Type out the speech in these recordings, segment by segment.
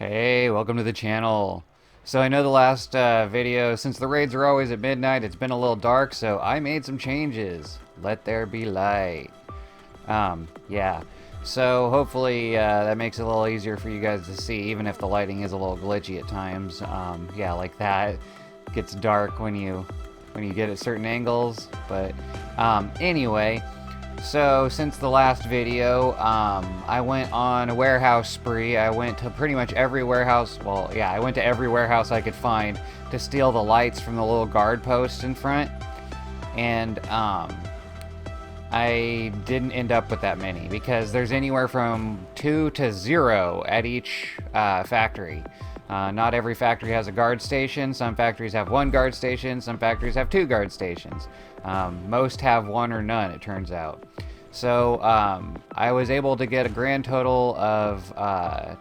Hey, welcome to the channel. So I know the last video, since the raids are always at midnight, it's been a little dark, so I made some changes. Let there be light. Yeah. So hopefully that makes it a little easier for you guys to see, even if the lighting is a little glitchy at times. Yeah, like that. It gets dark when you get at certain angles. But anyway. So, since the last video, I went on a warehouse spree. I went to pretty much every warehouse. Well, yeah, I went to every warehouse I could find to steal the lights from the little guard post in front. And I didn't end up with that many because there's anywhere from 2 to 0 at each factory. Not every factory has a guard station. Some factories have 1 guard station. Some factories have 2 guard stations. Most have 1 or none, it turns out. So I was able to get a grand total of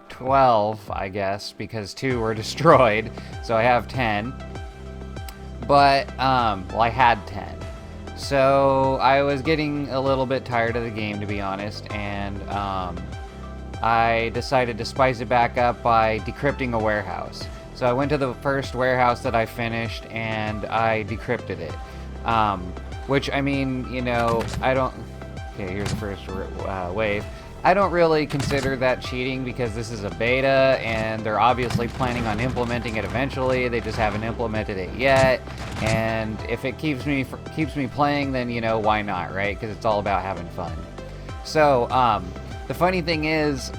12, I guess, because 2 were destroyed. So I have 10. But, well, I had 10. So I was getting a little bit tired of the game, to be honest, and I decided to spice it back up by decrypting a warehouse. So I went to the first warehouse that I finished and I decrypted it. Which, I mean, you know, I don't... Okay, here's the first wave. I don't really consider that cheating because this is a beta and they're obviously planning on implementing it eventually. They just haven't implemented it yet. And if it keeps me playing, then, you know, why not, right? Because it's all about having fun. So, the funny thing is,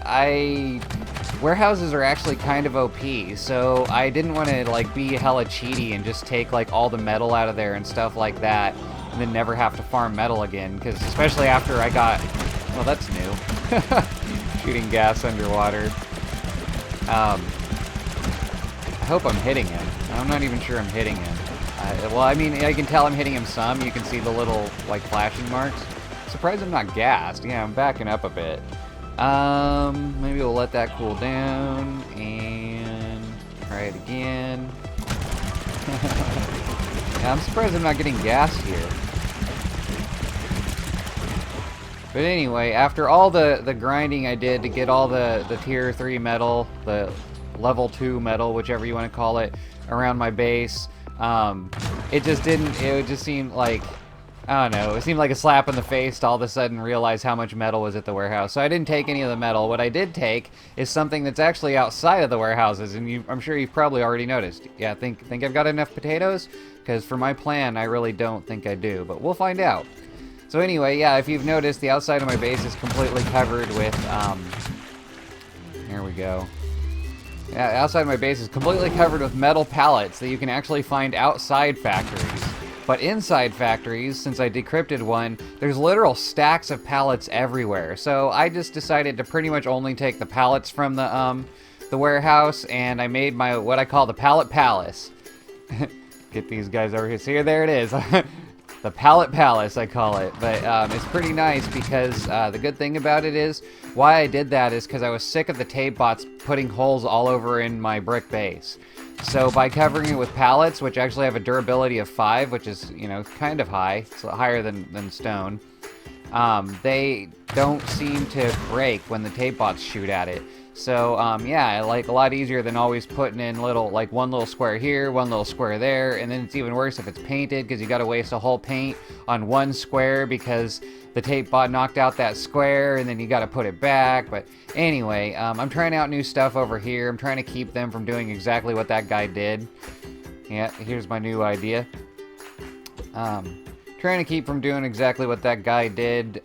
warehouses are actually kind of OP, so I didn't want to, like, be hella cheaty and just take, like, all the metal out of there and stuff like that, and then never have to farm metal again, because especially after I got... Well, that's new. Shooting gas underwater. I hope I'm hitting him. I'm not even sure I'm hitting him. Well, I mean, I can tell I'm hitting him some. You can see the little, like, flashing marks. Surprised I'm not gassed. Yeah, I'm backing up a bit. Maybe we'll let that cool down and try it again. Yeah, I'm surprised I'm not getting gassed here. But anyway, after all the grinding I did to get all the tier 3 metal, the level 2 metal, whichever you want to call it, around my base, it just seemed like, I don't know, it seemed like a slap in the face to all of a sudden realize how much metal was at the warehouse. So I didn't take any of the metal. What I did take is something that's actually outside of the warehouses, and I'm sure you've probably already noticed. Yeah, think I've got enough potatoes? Because for my plan, I really don't think I do, but we'll find out. So anyway, yeah, if you've noticed, the outside of my base is completely covered with, there we go. Yeah, outside of my base is completely covered with metal pallets that you can actually find outside factories. But inside factories, since I decrypted one, there's literal stacks of pallets everywhere. So I just decided to pretty much only take the pallets from the warehouse, and I made my, what I call the Pallet Palace. Get these guys over here. See, there it is. The Pallet Palace, I call it. But it's pretty nice because the good thing about it is, why I did that is because I was sick of the tape bots putting holes all over in my brick base. So by covering it with pallets, which actually have a durability of 5, which is, you know, kind of high, it's higher than stone, they don't seem to break when the tape bots shoot at it. So, yeah, like a lot easier than always putting in like one little square here, one little square there, and then it's even worse if it's painted because you got to waste a whole paint on one square because the tape bot knocked out that square, and then you got to put it back. But anyway, I'm trying out new stuff over here. I'm trying to keep them from doing exactly what that guy did. Yeah, here's my new idea. Trying to keep from doing exactly what that guy did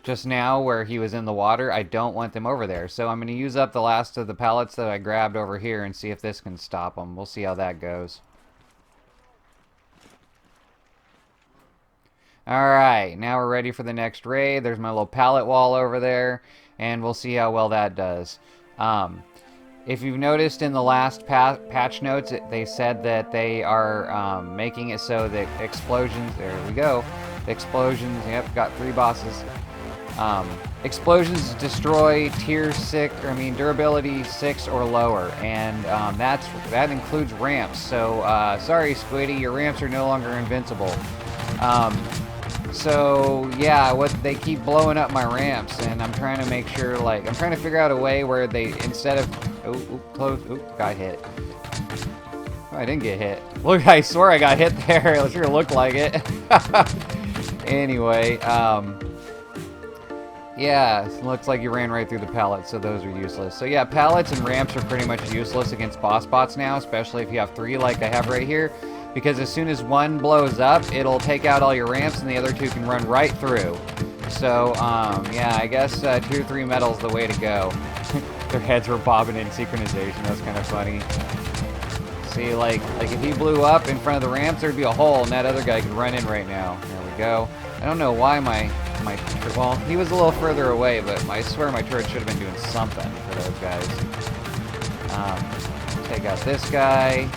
just now where he was in the water. I don't want them over there. So I'm going to use up the last of the pallets that I grabbed over here and see if this can stop them. We'll see how that goes. Alright, now we're ready for the next raid. There's my little pallet wall over there, and we'll see how well that does. If you've noticed in the last patch notes, they said that they are making it so that explosions, there we go, explosions, yep, got 3 bosses. Explosions destroy tier 6, durability 6 or lower, and that includes ramps. So, sorry Squiddy, your ramps are no longer invincible. So yeah, they keep blowing up my ramps, and I'm trying to make sure, like, I'm trying to figure out a way where they, instead of, got hit. Oh, I didn't get hit. Look, I swear I got hit there. It sure looked like it. Anyway, yeah, it looks like you ran right through the pallets, so those are useless. So yeah, pallets and ramps are pretty much useless against boss bots now, especially if you have 3 like I have right here. Because as soon as one blows up, it'll take out all your ramps, and the other 2 can run right through. So, yeah, I guess tier 3 metal's the way to go. Their heads were bobbing in synchronization. That was kind of funny. See, like if he blew up in front of the ramps, there'd be a hole, and that other guy could run in right now. There we go. I don't know why well, he was a little further away, but I swear my turret should have been doing something for those guys. Take out this guy.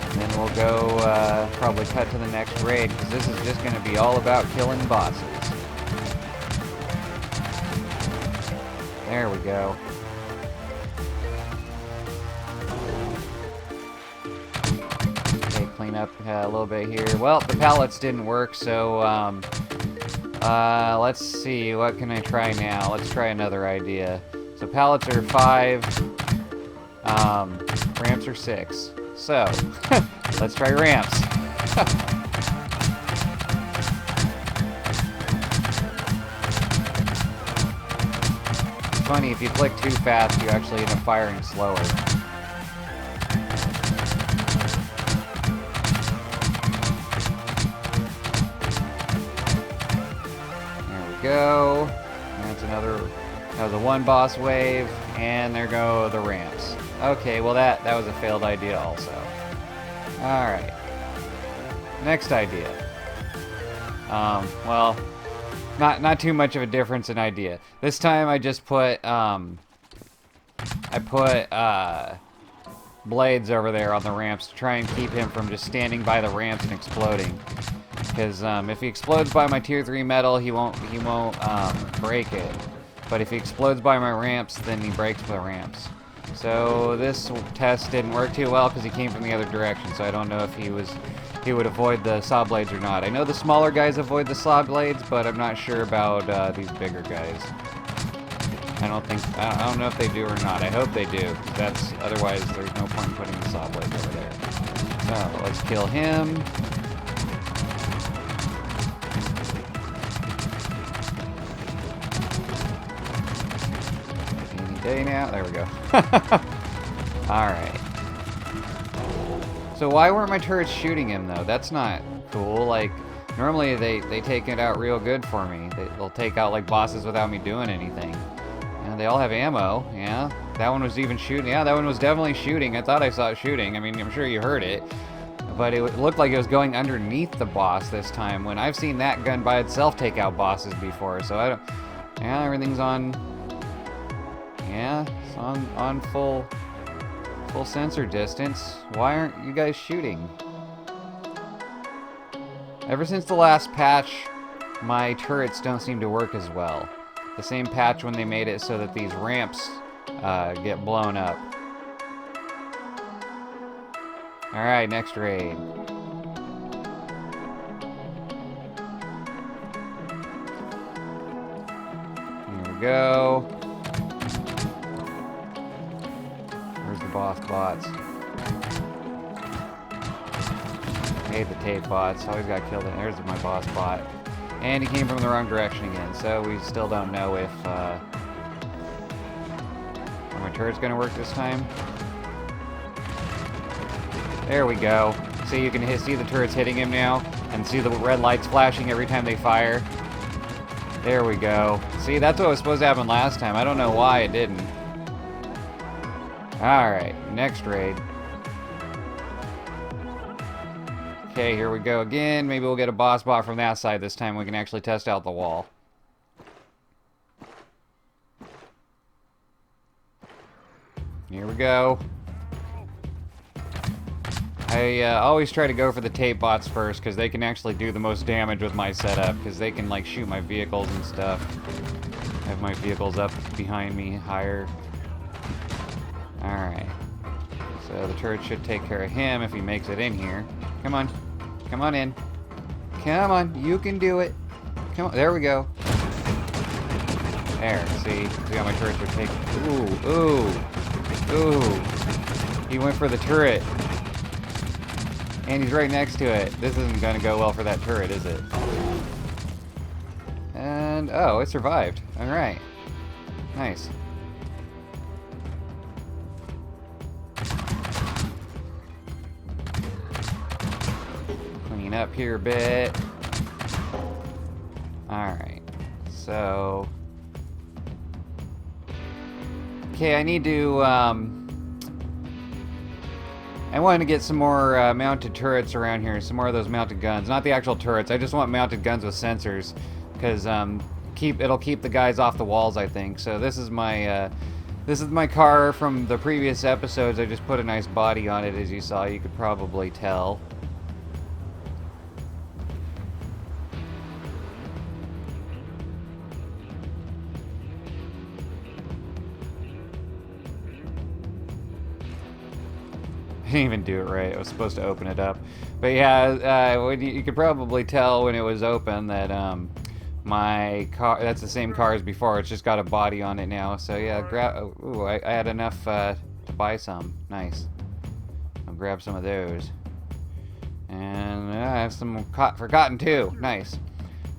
And then we'll go probably cut to the next raid, because this is just going to be all about killing bosses. There we go. Okay, clean up a little bit here. Well, the pallets didn't work, so let's see. What can I try now? Let's try another idea. So pallets are 5. Ramps are 6. So, let's try ramps. It's funny, if you click too fast, you actually end up firing slower. There we go. That's another, that was a 1 boss wave, and there go the ramps. Okay, well that was a failed idea also. Alright. Next idea. Well, not too much of a difference in idea. This time I just put, blades over there on the ramps to try and keep him from just standing by the ramps and exploding. Because, if he explodes by my tier 3 metal, he won't break it. But if he explodes by my ramps, then he breaks the ramps. So this test didn't work too well because he came from the other direction, so I don't know if he would avoid the saw blades or not. I know the smaller guys avoid the saw blades, but I'm not sure about these bigger guys. I don't know if they do or not. I hope they do. Otherwise there's no point in putting the saw blades over there. So let's kill him. Day now. There we go. Alright. So why weren't my turrets shooting him, though? That's not cool. Like, normally they take it out real good for me. They'll take out, like, bosses without me doing anything. And they all have ammo. Yeah. That one was even shooting. Yeah, that one was definitely shooting. I thought I saw it shooting. I mean, I'm sure you heard it. But it looked like it was going underneath the boss this time, when I've seen that gun by itself take out bosses before. So I don't... Yeah, everything's on... Yeah, it's on full sensor distance. Why aren't you guys shooting? Ever since the last patch, my turrets don't seem to work as well. The same patch when they made it so that these ramps get blown up. Alright, next raid. Here we go. Boss bots. Hate the tape bots. Always got killed. There's my boss bot. And he came from the wrong direction again, so we still don't know if my turret's gonna work this time. There we go. See, you can see the turrets hitting him now, and see the red lights flashing every time they fire. There we go. See, that's what was supposed to happen last time. I don't know why it didn't. Alright, next raid. Okay, here we go again. Maybe we'll get a boss bot from that side this time. We can actually test out the wall. Here we go. I always try to go for the tape bots first, because they can actually do the most damage with my setup, because they can, like, shoot my vehicles and stuff. I have my vehicles up behind me higher. Alright. So the turret should take care of him if he makes it in here. Come on. Come on in. Come on, you can do it. Come on, there we go. There, see how my turrets are taking. Ooh. He went for the turret. And he's right next to it. This isn't gonna go well for that turret, is it? And, oh, it survived. Alright. Nice. Clean up here a bit. Alright. So... okay, I need to, I wanted to get some more mounted turrets around here, some more of those mounted guns. Not the actual turrets, I just want mounted guns with sensors, because it'll keep the guys off the walls, I think. So this is my car from the previous episodes. I just put a nice body on it, as you saw. You could probably tell. I didn't even do it right. I was supposed to open it up. But yeah, you could probably tell when it was open that my car, that's the same car as before. It's just got a body on it now. So yeah, I had enough to buy some. Nice. I'll grab some of those. And I have some for cotton too. Nice.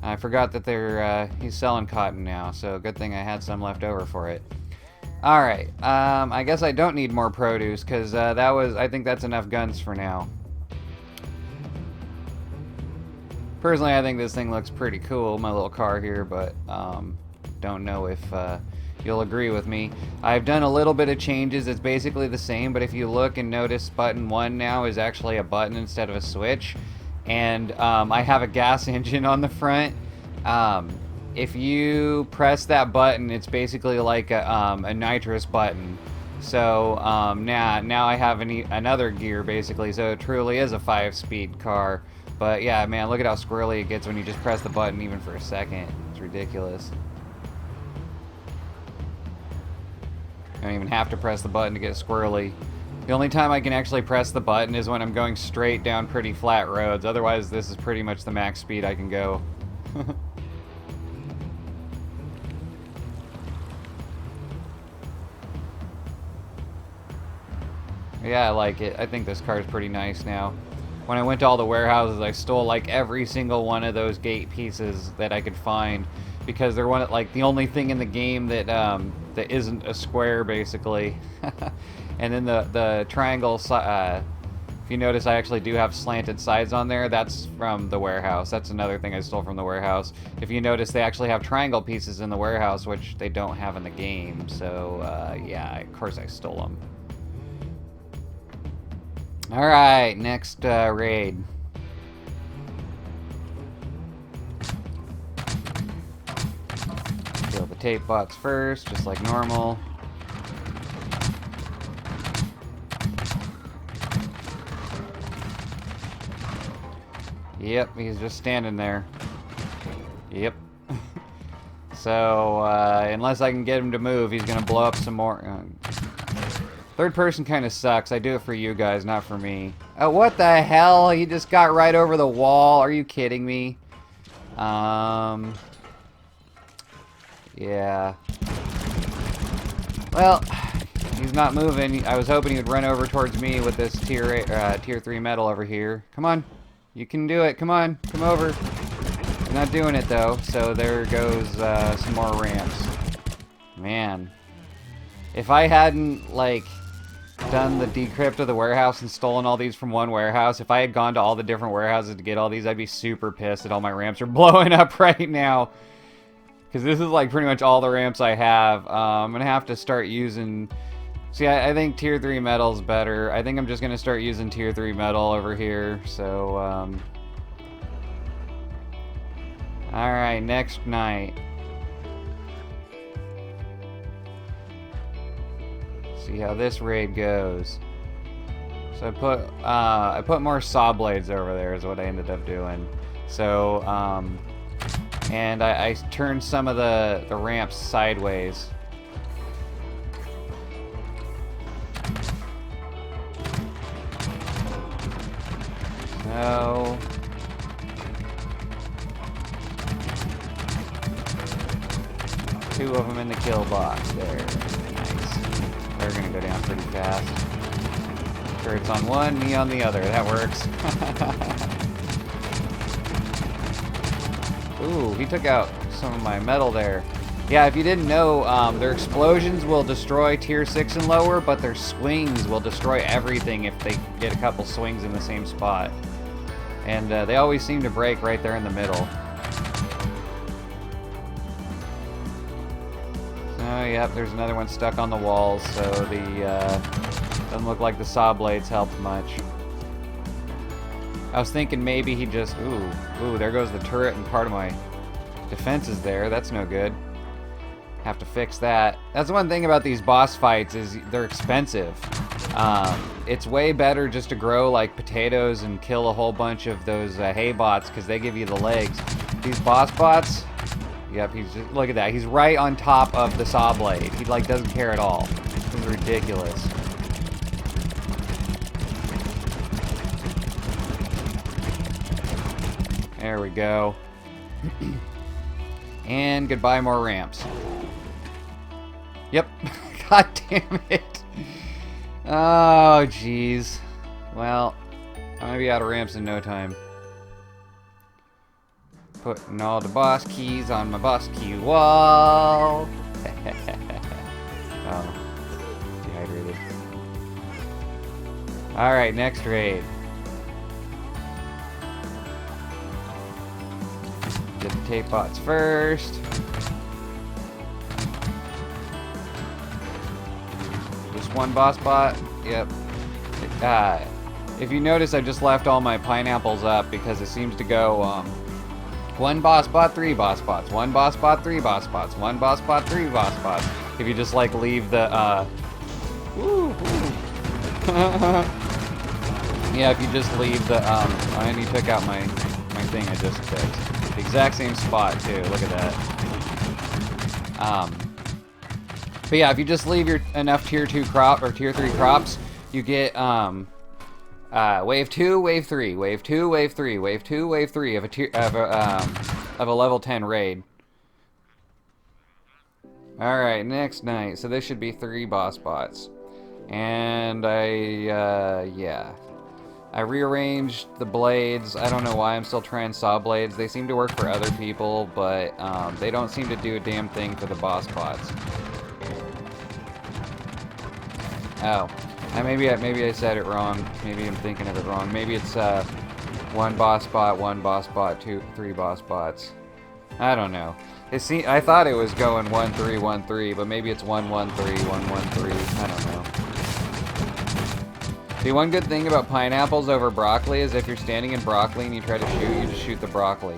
I forgot that he's selling cotton now. So good thing I had some left over for it. Alright, I guess I don't need more produce, because I think that's enough guns for now. Personally, I think this thing looks pretty cool, my little car here, but don't know if you'll agree with me. I've done a little bit of changes. It's basically the same, but if you look and notice, button 1 now is actually a button instead of a switch. And I have a gas engine on the front. If you press that button, it's basically like a nitrous button. So now I have another gear, basically. So it truly is a 5-speed car. But yeah, man, look at how squirrely it gets when you just press the button even for a second. It's ridiculous. I don't even have to press the button to get squirrely. The only time I can actually press the button is when I'm going straight down pretty flat roads. Otherwise, this is pretty much the max speed I can go. Yeah, I like it. I think this car is pretty nice now. When I went to all the warehouses, I stole like every single one of those gate pieces that I could find, because they're the only thing in the game that that isn't a square, basically. And then the triangle, if you notice, I actually do have slanted sides on there. That's from the warehouse. That's another thing I stole from the warehouse. If you notice, they actually have triangle pieces in the warehouse, which they don't have in the game. So yeah, of course I stole them. Alright, next raid. Kill the tape bots first, just like normal. Yep, he's just standing there. Yep. So, unless I can get him to move, he's gonna blow up some more. Third person kind of sucks. I do it for you guys, not for me. Oh, what the hell? He just got right over the wall. Are you kidding me? Yeah. Well, he's not moving. I was hoping he would run over towards me with this tier 3 metal over here. Come on. You can do it. Come on. Come over. He's not doing it, though. So there goes some more ramps. Man. If I hadn't, like, done the decrypt of the warehouse and stolen all these from one warehouse, if I had gone to all the different warehouses to get all these, I'd be super pissed that all my ramps are blowing up right now. Because this is, like, pretty much all the ramps I have. I'm going to have to start using... See, I think tier 3 metal's better. I think I'm just going to start using tier 3 metal over here. So, alright, next night. See how this raid goes. So I put more saw blades over there is what I ended up doing. So and I turned some of the ramps sideways. So 2 of them in the kill box. There. Nice. They're gonna go down pretty fast. Turret's on one, me on the other. That works. Ooh, he took out some of my metal there. Yeah, if you didn't know, their explosions will destroy tier 6 and lower, but their swings will destroy everything if they get a couple swings in the same spot. And they always seem to break right there in the middle. Oh, yep, there's another one stuck on the walls, so the doesn't look like the saw blades helped much. I was thinking maybe he just... Ooh, there goes the turret and part of my defenses there. That's no good. Have to fix that. That's one thing about these boss fights is they're expensive. It's way better just to grow like potatoes and kill a whole bunch of those hay bots because they give you the legs. These boss bots... Yep, he's just... Look at that. He's right on top of the saw blade. He like doesn't care at all. This is ridiculous. There we go. And goodbye, more ramps. Yep. God damn it. Oh, jeez. Well, I'm gonna be out of ramps in no time. Putting all the boss keys on my boss key wall. Oh, dehydrated. Alright, next raid. Get the tape bots first. Just one boss bot. Yep. If you notice, I just left all my pineapples up because it seems to go one boss bot, 3 boss bots. One boss bot, 3 boss bots. One boss bot, 3 boss bots. If you just like leave the yeah, if you just leave the and you took out my thing I just fixed. The exact same spot too. Look at that. But yeah, if you just leave your enough tier 2 crop or tier 3 crops, you get wave 2, wave 3, wave 2, wave 3, wave 2, wave 3 of a level 10 raid. All right, next night. So this should be 3 boss bots, and yeah. I rearranged the blades. I don't know why I'm still trying saw blades. They seem to work for other people, but they don't seem to do a damn thing for the boss bots. Oh, maybe I said it wrong. Maybe I'm thinking of it wrong. Maybe it's 1 boss bot, 2, 3 boss bots. I don't know. I thought it was going 1 3 1 3, but maybe it's 1 1 3 1 1 3. I don't know. See, one good thing about pineapples over broccoli is if you're standing in broccoli and you try to shoot, you just shoot the broccoli.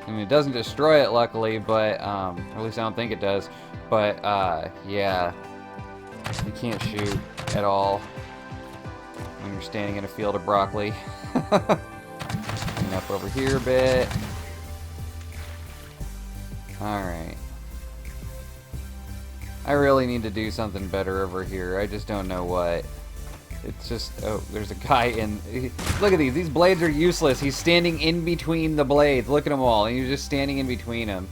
I mean, it doesn't destroy it, luckily, but, or at least I don't think it does. But, yeah, you can't shoot at all when you're standing in a field of broccoli. Clean up over here a bit. Alright. I really need to do something better over here. I just don't know what. It's just, oh, there's a guy in... Look at these blades are useless. He's standing in between the blades. Look at them all, and he's just standing in between them.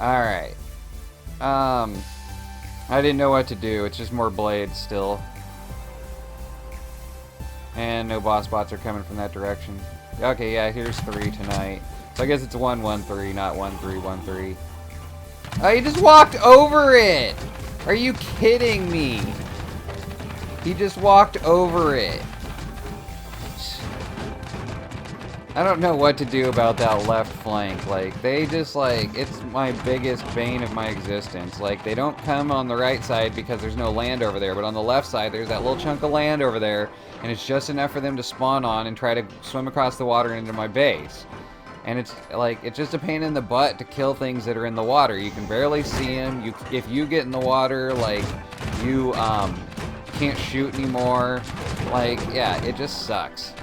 Alright. I didn't know what to do. It's just more blades still. And no boss bots are coming from that direction. Okay, yeah, here's 3 tonight. So I guess it's 1 1 3, not 1 3 1 3. Oh, he just walked over it! Are you kidding me? He just walked over it. I don't know what to do about that left flank. Like, they just, like, it's my biggest bane of my existence. Like, they don't come on the right side because there's no land over there, but on the left side, there's that little chunk of land over there, and it's just enough for them to spawn on and try to swim across the water into my base. And it's, like, it's just a pain in the butt to kill things that are in the water. You can barely see them. If you get in the water, like, you, can't shoot anymore. Like, yeah, it just sucks.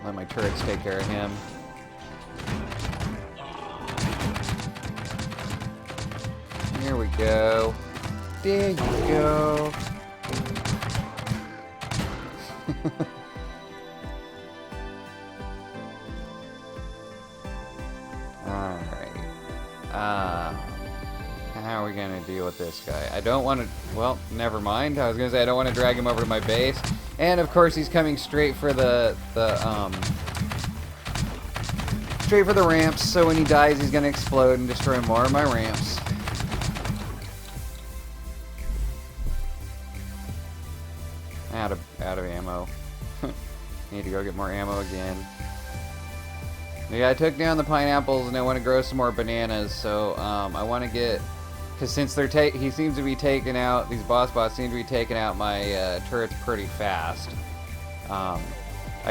Let my turrets take care of him. Here we go. There you go. Alright. deal with this guy. I don't want to... Well, never mind. I was going to say I don't want to drag him over to my base. And, of course, he's coming straight for straight for the ramps, so when he dies, he's going to explode and destroy more of my ramps. Out of ammo. Need to go get more ammo again. Yeah, I took down the pineapples and I want to grow some more bananas, so I want to get... Because since he seems to be taking out... These boss bots seem to be taking out my turrets pretty fast. I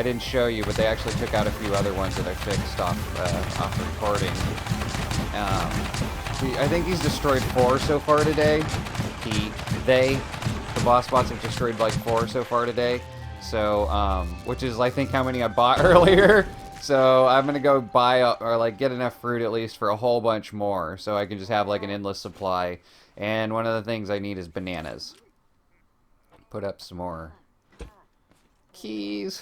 didn't show you, but they actually took out a few other ones that I fixed off the recording. I think he's destroyed 4 so far today. The boss bots have destroyed like 4 so far today. So, which is I think how many I bought earlier. So I'm gonna go buy or like get enough fruit at least for a whole bunch more, so I can just have like an endless supply. And one of the things I need is bananas. Put up some more keys.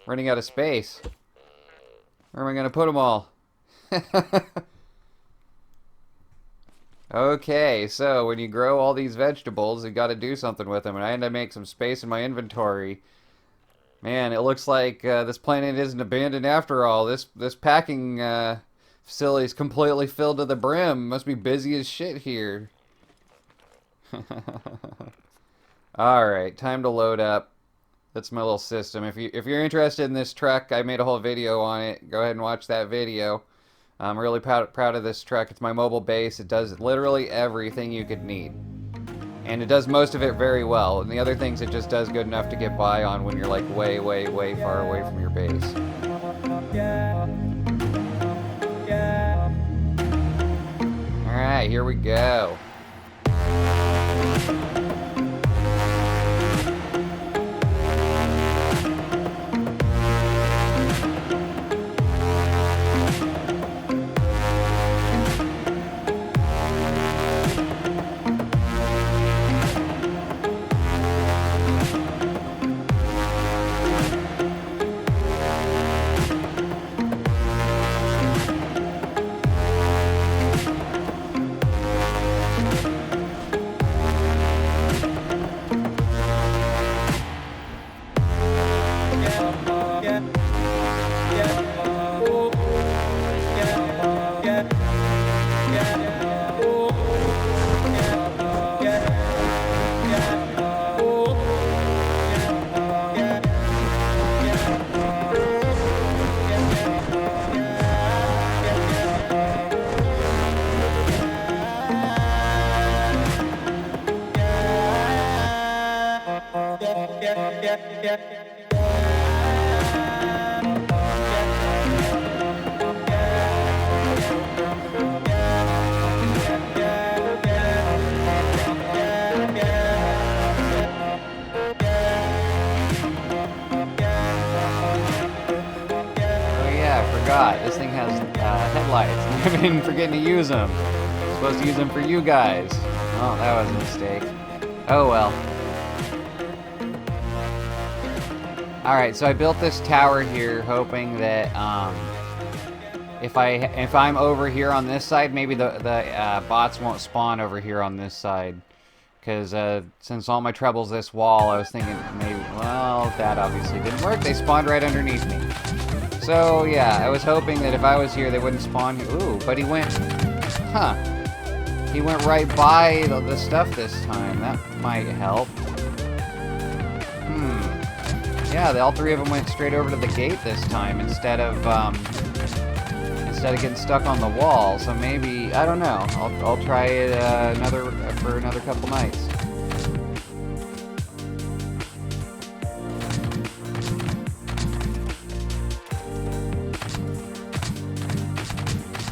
Running out of space. Where am I gonna put them all? Okay, so when you grow all these vegetables, you got to do something with them, and I had to make some space in my inventory. Man, it looks like this planet isn't abandoned after all. This packing facility is completely filled to the brim. Must be busy as shit here. All right, time to load up. That's my little system. If you're interested in this truck, I made a whole video on it. Go ahead and watch that video. I'm really proud of this truck. It's my mobile base. It does literally everything you could need. And it does most of it very well. And the other things it just does good enough to get by on when you're like way, way, way far away from your base. Alright, here we go. This thing has headlights. I've been forgetting to use them. I'm supposed to use them for you guys. Oh, that was a mistake. Oh well. Alright, so I built this tower here hoping that if I'm over here on this side, maybe the bots won't spawn over here on this side. Because since all my trouble's this wall, I was thinking maybe, well, that obviously didn't work. They spawned right underneath me. So, yeah, I was hoping that if I was here, they wouldn't spawn. Ooh, but he went... Huh. He went right by the stuff this time. That might help. Yeah, all 3 of them went straight over to the gate this time instead of getting stuck on the wall. So maybe... I don't know. I'll try it for another couple nights.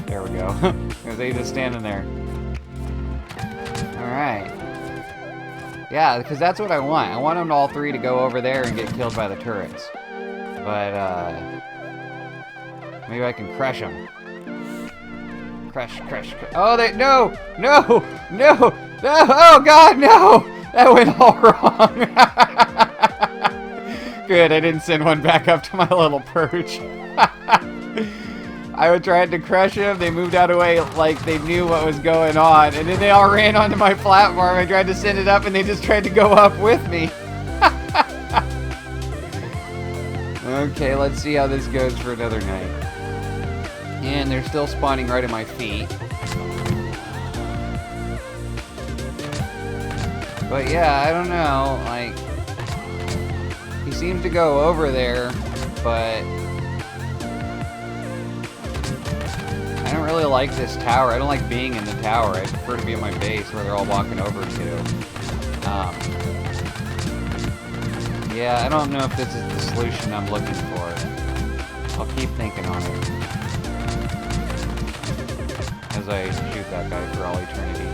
There we go. Because they just standing there. Alright. Yeah, because that's what I want. I want them all 3 to go over there and get killed by the turrets. But, maybe I can crush them. Crush. Oh, no! No! Oh, God, no! That went all wrong. Good, I didn't send one back up to my little perch. I tried to crush them. They moved out of the way like they knew what was going on. And then they all ran onto my platform. I tried to send it up and they just tried to go up with me. Okay, let's see how this goes for another night. And they're still spawning right at my feet. But yeah, I don't know, like, he seems to go over there, but I don't really like this tower. I don't like being in the tower. I prefer to be at my base where they're all walking over to. Yeah, I don't know if this is the solution I'm looking for. I'll keep thinking on it as I shoot that guy for all eternity.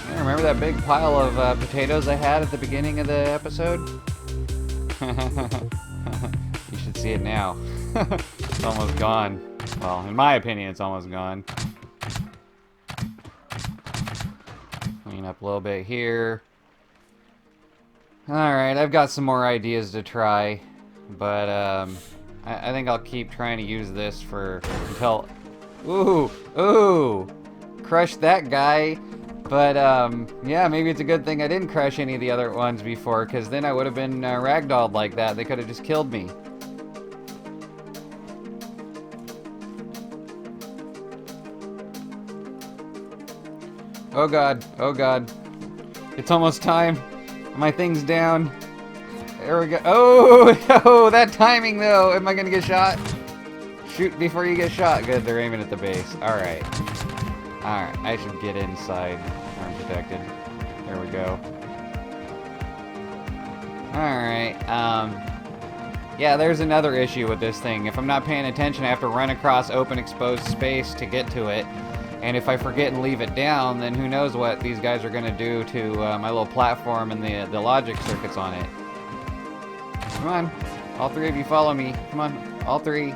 Yeah, remember that big pile of potatoes I had at the beginning of the episode? You should see it now. It's almost gone. Well, in my opinion, it's almost gone. Clean up a little bit here. Alright, I've got some more ideas to try, but I think I'll keep trying to use this for until... Ooh! Crushed that guy, but yeah, maybe it's a good thing I didn't crush any of the other ones before, because then I would have been ragdolled like that. They could have just killed me. Oh god, oh god. It's almost time. My thing's down. There we go. Oh, that timing though. Am I gonna get shot? Shoot before you get shot. Good, they're aiming at the base. Alright. Alright, I should get inside. Unprotected. There we go. Alright, yeah, there's another issue with this thing. If I'm not paying attention, I have to run across open exposed space to get to it. And if I forget and leave it down, then who knows what these guys are going to do to my little platform and the logic circuits on it. Come on. All three of you follow me. Come on. All three.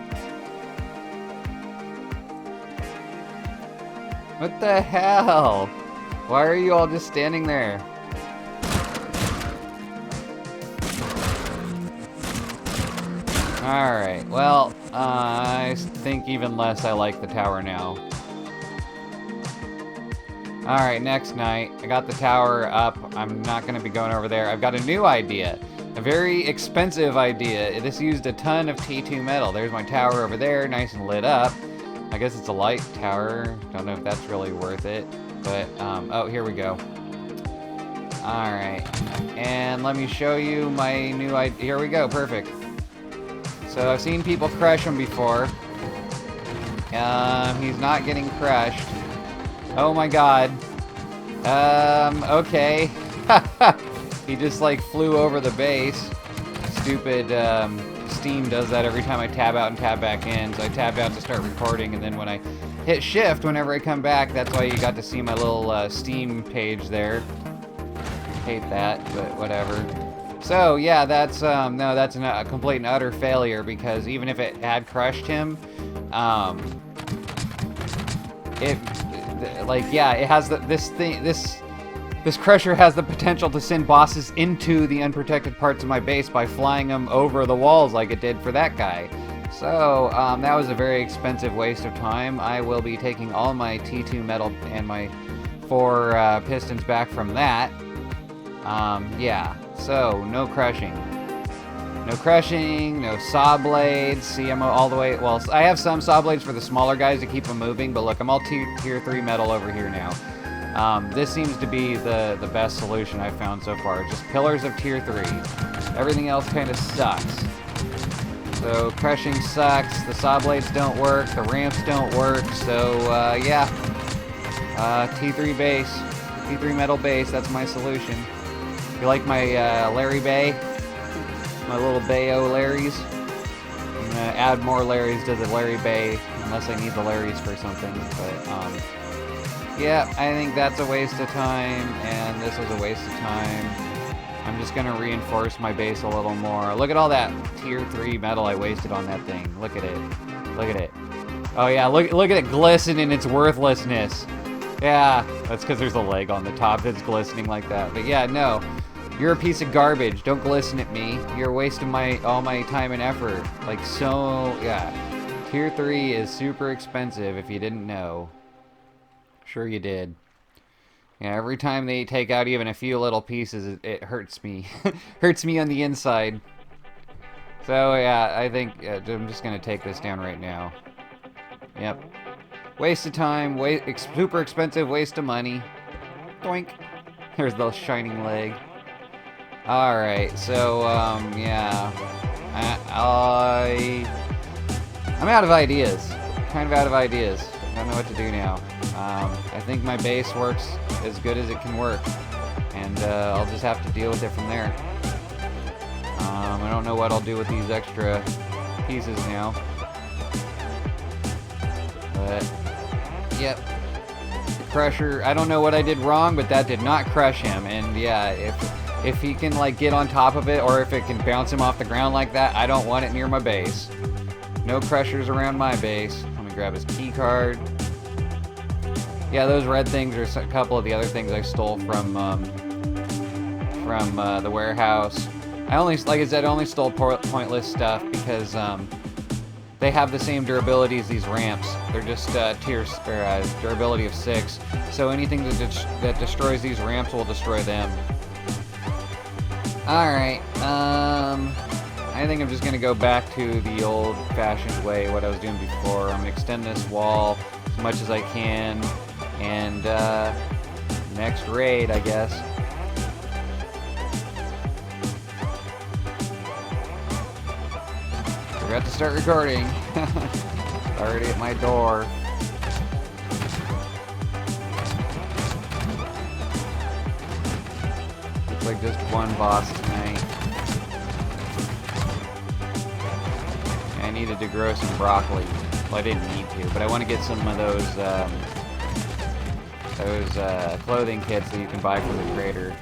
What the hell? Why are you all just standing there? Alright. Well, I think even less I like the tower now. Alright, next night, I got the tower up. I'm not going to be going over there. I've got a new idea. A very expensive idea. This used a ton of T2 metal. There's my tower over there, nice and lit up. I guess it's a light tower. Don't know if that's really worth it. But, oh, here we go. Alright. And let me show you my new idea. Here we go, perfect. So I've seen people crush him before. He's not getting crushed. Oh my god. Okay. He just like flew over the base. Stupid Steam does that every time I tab out and tab back in. So I tab out to start recording, and then when I hit shift whenever I come back, that's why you got to see my little Steam page there. Hate that, but whatever. So yeah, that's no, that's a complete and utter failure, because even if it had crushed him, it has this crusher has the potential to send bosses into the unprotected parts of my base by flying them over the walls like it did for that guy. So that was a very expensive waste of time. I will be taking all my T2 metal and my 4 pistons back from that. Yeah, so no crushing. No crushing, no saw blades. See, I'm all the way... Well, I have some saw blades for the smaller guys to keep them moving, but look, I'm all tier 3 metal over here now. This seems to be the best solution I've found so far. Just pillars of tier 3. Everything else kind of sucks. So, crushing sucks, the saw blades don't work, the ramps don't work, so, yeah. T3 base. T3 metal base, that's my solution. You like my Larry Bay? My little Bayo Larrys. I'm gonna add more Larrys to the Larry Bay, unless I need the Larrys for something. But yeah, I think that's a waste of time, and this was a waste of time. I'm just gonna reinforce my base a little more. Look at all that tier 3 metal I wasted on that thing. Look at it. Look at it. Oh yeah, look at it glisten in its worthlessness. Yeah, that's because there's a leg on the top that's glistening like that. But yeah, no. You're a piece of garbage. Don't glisten at me. You're wasting all my time and effort. Like, so, yeah. Tier 3 is super expensive if you didn't know. Sure you did. Yeah, every time they take out even a few little pieces, it hurts me. Hurts me on the inside. So yeah, I think I'm just gonna take this down right now. Yep. Waste of time, super expensive, waste of money. Doink. There's the shining leg. Alright, so, yeah. I'm out of ideas. Kind of out of ideas. I don't know what to do now. I think my base works as good as it can work. And I'll just have to deal with it from there. I don't know what I'll do with these extra pieces now. But, yep. The crusher, I don't know what I did wrong, but that did not crush him. And yeah, if he can like get on top of it, or if it can bounce him off the ground like that, I don't want it near my base. No crushers around my base. Let me grab his key card. Yeah, those red things are a couple of the other things I stole from the warehouse. I only, like I said, I only stole pointless stuff because they have the same durability as these ramps. They're just durability of 6. So anything that destroys these ramps will destroy them. Alright, I think I'm just going to go back to the old-fashioned way, what I was doing before. I'm going to extend this wall as much as I can, and next raid, I guess. Forgot to start recording. Already at my door. Looks like just one boss tonight. I needed to grow some broccoli. Well, I didn't need to, but I want to get some of those clothing kits that you can buy from the trader.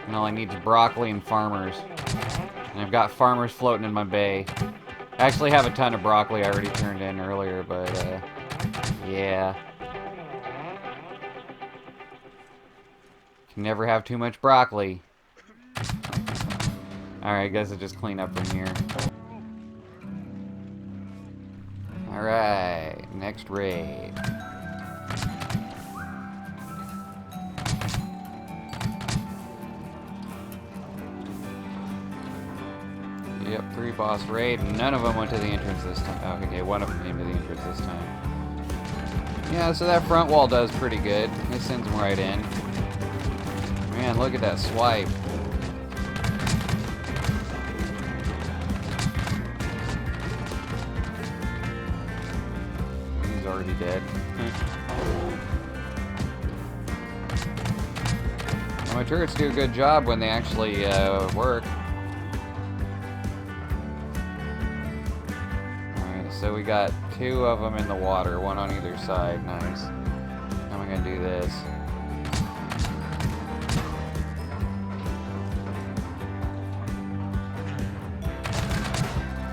And all I need is broccoli and farmers. And I've got farmers floating in my bay. I actually have a ton of broccoli I already turned in earlier, but yeah. Can never have too much broccoli. Alright, I guess I'll just clean up from here. Alright, next raid. Yep, 3 boss raid, and none of them went to the entrance this time. Oh, okay, one of them came to the entrance this time. Yeah, so that front wall does pretty good. It sends them right in. Man, look at that swipe. He's already dead. Well, my turrets do a good job when they actually work. So we got 2 of them in the water, 1 on either side. Nice. How am I gonna do this?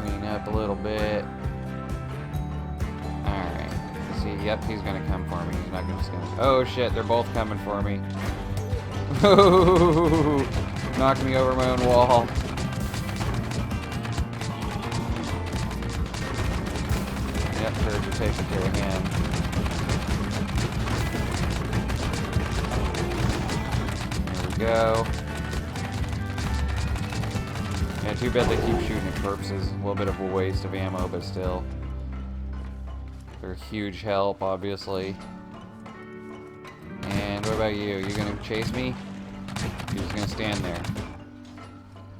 Clean up a little bit. Alright. See, yep, he's gonna come for me. He's not just gonna... Oh shit, they're both coming for me. Knocked me over my own wall. Yep, turrets are taking care of him. There we go. Yeah, too bad they keep shooting at corpses. A little bit of a waste of ammo, but still. They're a huge help, obviously. And what about you? You gonna chase me? You're just gonna stand there.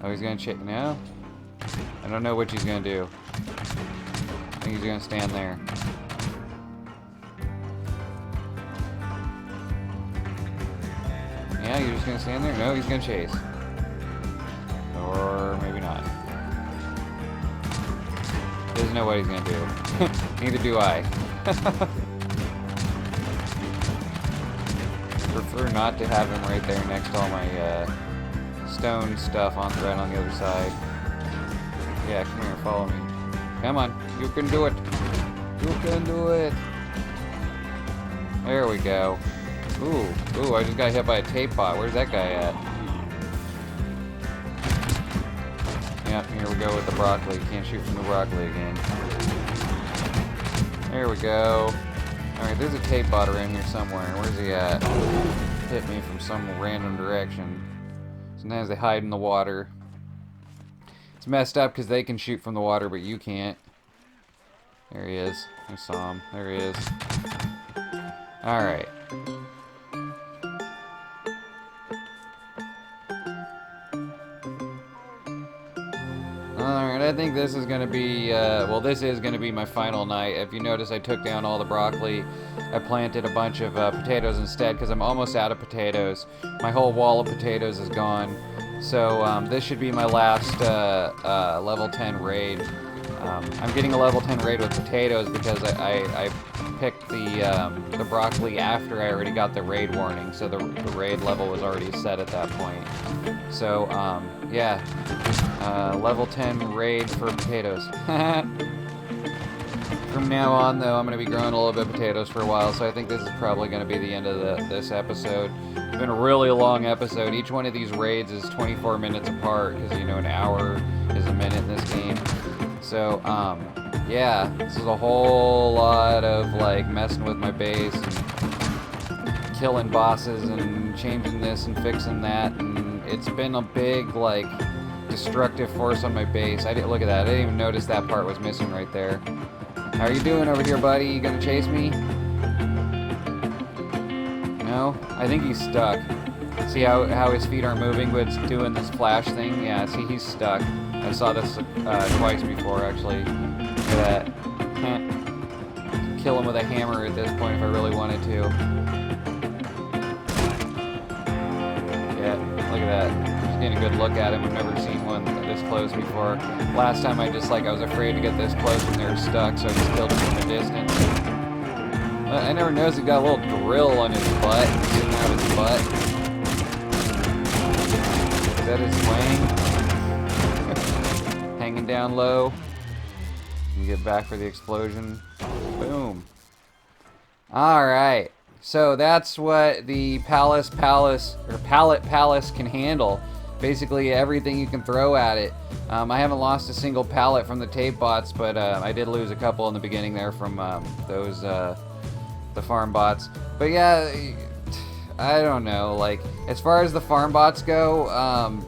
Oh, he's gonna chase... No? I don't know what he's gonna do. I think he's gonna stand there. Yeah, you're just gonna stand there? No, he's gonna chase. Or maybe not. Doesn't know what he's gonna do. Neither do I. Prefer not to have him right there next to all my stone stuff right on the other side. Yeah, come here, follow me. Come on, you can do it. You can do it. There we go. Ooh, I just got hit by a tape bot. Where's that guy at? Yep, here we go with the broccoli. Can't shoot from the broccoli again. There we go. Alright, there's a tape bot around here somewhere. Where's he at? Hit me from some random direction. Sometimes they hide in the water. It's messed up because they can shoot from the water, but you can't. There he is. I saw him. There he is. Alright. Alright, I think this is going to be, well, this is going to be my final night. If you notice, I took down all the broccoli. I planted a bunch of potatoes instead because I'm almost out of potatoes. My whole wall of potatoes is gone. So this should be my last level 10 raid. I'm getting a level 10 raid with potatoes because I picked the broccoli after I already got the raid warning. So the raid level was already set at that point. So, yeah. Level 10 raid for potatoes. From now on, though, I'm going to be growing a little bit of potatoes for a while, so I think this is probably going to be the end of this episode. It's been a really long episode. Each one of these raids is 24 minutes apart, because, you know, an hour is a minute in this game. So, yeah, this is a whole lot of, like, messing with my base, and killing bosses, and changing this and fixing that, and it's been a big, like, destructive force on my base. Look at that. I didn't even notice that part was missing right there. How are you doing over here, buddy? You gonna chase me? No? I think he's stuck. See how his feet aren't moving, but it's doing this flash thing? Yeah, see, he's stuck. I saw this twice before, actually. Look at that. Kill him with a hammer at this point if I really wanted to. Yeah, look at that. Just getting a good look at him. I've never seen one this close before. Last time I was afraid to get this close when they were stuck, so I just killed him from a distance. I never noticed he got a little drill on his butt. He didn't have his butt. Is that his wang? Hanging down low. And get back for the explosion. Boom. Alright. So that's what the Pallet Palace can handle. Basically everything you can throw at it. I haven't lost a single pallet from the tape bots, but I did lose a couple in the beginning there from the Farmbots. But yeah, I don't know. Like, as far as the Farmbots go,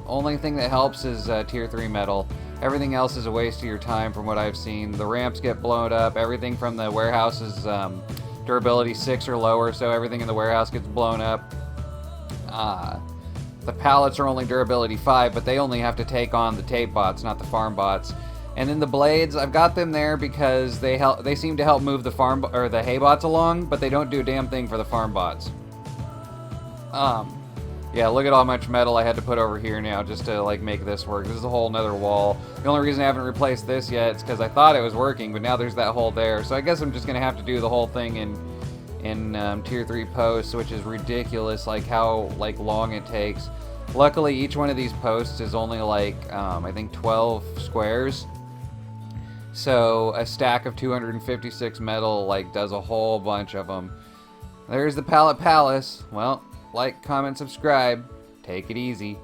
only thing that helps is tier 3 metal. Everything else is a waste of your time from what I've seen. The ramps get blown up. Everything from the warehouse is durability 6 or lower, so everything in the warehouse gets blown up. The pallets are only durability 5, but they only have to take on the tape bots, not the farm bots. And then the blades, I've got them there because they seem to help move the hay bots along, but they don't do a damn thing for the farm bots. Yeah, look at how much metal I had to put over here now just to like make this work. This is a whole nother wall. The only reason I haven't replaced this yet is because I thought it was working, but now there's that hole there. So I guess I'm just gonna have to do the whole thing in tier 3 posts, which is ridiculous, like how long it takes. Luckily, each one of these posts is only like I think 12 squares. So a stack of 256 metal like does a whole bunch of them. There's the Pallet Palace. Well, like, comment, subscribe. Take it easy.